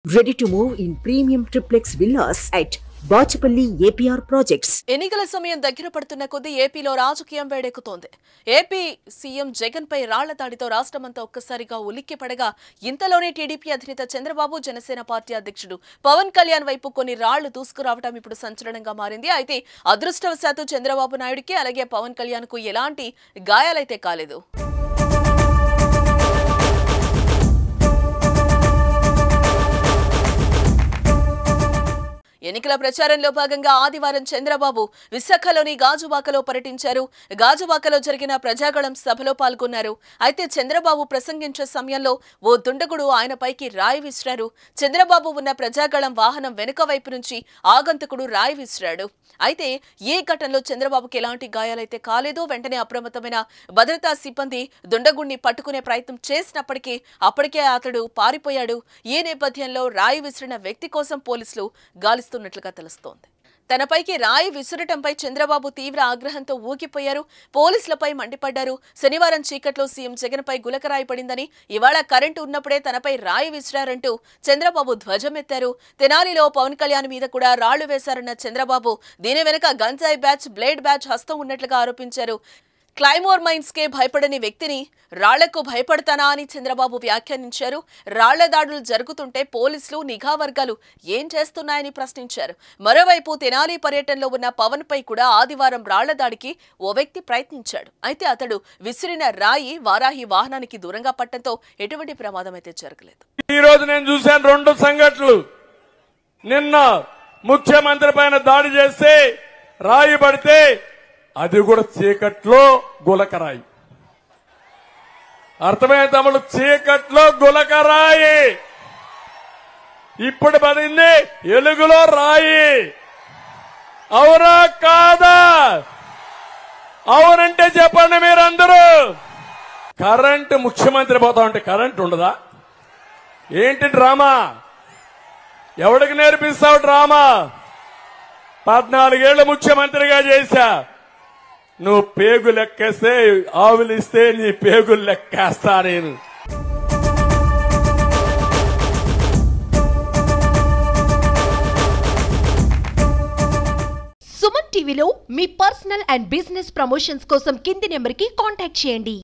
Ready to move in premium triplex villas at Bachapalli APR projects. ఎన్నికల సమయం దగ్గర పడుతున్న కొద్దీ ఏపీలో రాజకీయం వేడెక్కుతోంది. ఏపీ సీఎం జగన్ పై రాళ్ల దాడితో రాష్ట్రమంతా ఒక్కసారిగా ఉలిక్కిపడగా ఇంతలోనే టీడీపీ అధినేత చంద్రబాబు జనసేన పార్టీ అధ్యక్షుడు పవన్ కళ్యాణ్ వైపు కొన్ని రాళ్లు దూసుకురావడం ఇప్పుడు సంచలనంగా మారింది. అయితే అదృష్టవశాత్తు చంద్రబాబు నాయుడుకి అలాగే పవన్ కళ్యాణ్ కు ఎలాంటి గాయాలైతే కాలేదు. ఎన్నికల ప్రచారంలో భాగంగా ఆదివారం చంద్రబాబు విశాఖలోని గాజువాకలో పర్యటించారు. గాజువాకలో జరిగిన ప్రజాగళం సభలో పాల్గొన్నారు. అయితే చంద్రబాబు ప్రసంగించే సమయంలో ఓ దుండగుడు ఆయనపైకి రాయి విసిరారు. చంద్రబాబు ఉన్న ప్రజాగళం వాహనం వెనుక వైపు నుంచి ఆగంతకుడు రాయి విసిరాడు. అయితే ఈ ఘటనలో చంద్రబాబుకి ఎలాంటి గాయాలైతే కాలేదు. వెంటనే అప్రమత్తమైన భద్రతా సిబ్బంది దుండగుడిని పట్టుకునే ప్రయత్నం చేసినప్పటికీ అప్పటికే అతడు పారిపోయాడు. ఈ నేపథ్యంలో రాయి విసిరిన వ్యక్తి కోసం పోలీసులు గాలిస్తున్నట్లుగా తెలుస్తోంది. తనపైకి రాయి విసురటంపై చంద్రబాబు తీవ్ర ఆగ్రహంతో ఊగిపోయారు. పోలీసులపై మండిపడ్డారు. శనివారం చీకట్లో సీఎం జగన్ పై గులకరాయి పడిందని, ఇవాళ కరెంటు ఉన్నప్పుడే తనపై రాయి విసిరారంటూ చంద్రబాబు ధ్వజమెత్తారు. తెనాలిలో పవన్ కళ్యాణ్ మీద కూడా రాళ్లు వేశారన్న చంద్రబాబు దీని వెనుక గంజాయి బ్యాచ్, బ్లేడ్ బ్యాచ్ హస్తం ఉన్నట్లుగా ఆరోపించారు. క్లైమోర్ మైన్స్ కే భయపడని వ్యక్తిని రాళ్లకు భయపడతానా అని చంద్రబాబు వ్యాఖ్యానించారు. రాళ్ల దాడులు జరుగుతుంటే పోలీసులు, నిఘా వర్గాలు ఏం చేస్తున్నాయని ప్రశ్నించారు. మరోవైపు తెనాలి పర్యటనలో ఉన్న పవన్ పై కూడా ఆదివారం రాళ్ల దాడికి ఓ వ్యక్తి ప్రయత్నించాడు. అయితే అతడు విసిరిన రాయి వారాహి వాహనానికి దూరంగా పట్టడంతో ఎటువంటి ప్రమాదం అయితే జరగలేదు. ఈ రోజు నేను చూశాను రెండు సంఘటనలు. నిన్న ముఖ్యమంత్రి పైన దాడి చేస్తే రాయి పడితే అది కూడా చీకట్లో గులకరాయి. అర్థమైన తమ్ముడు, చీకట్లో గులకరాయి. ఇప్పుడు పడింది ఎలుగులో రాయి. అవునా కాదా? అవునంటే చెప్పండి మీరందరూ. కరెంటు ముఖ్యమంత్రి పోతా ఉంటే కరెంటు ఉండదా? ఏంటి డ్రామా? ఎవడికి నేర్పిస్తావు డ్రామా? 14 ఏళ్లు ముఖ్యమంత్రిగా చేశా. నువ్వు పేగు లెక్కేస్తే ఆవులిస్తే నీ పేగులు లెక్కేస్తా నేను. సుమన్ టీవీలో మీ పర్సనల్ అండ్ బిజినెస్ ప్రమోషన్స్ కోసం కింది నెంబర్కి కాంటాక్ట్ చేయండి.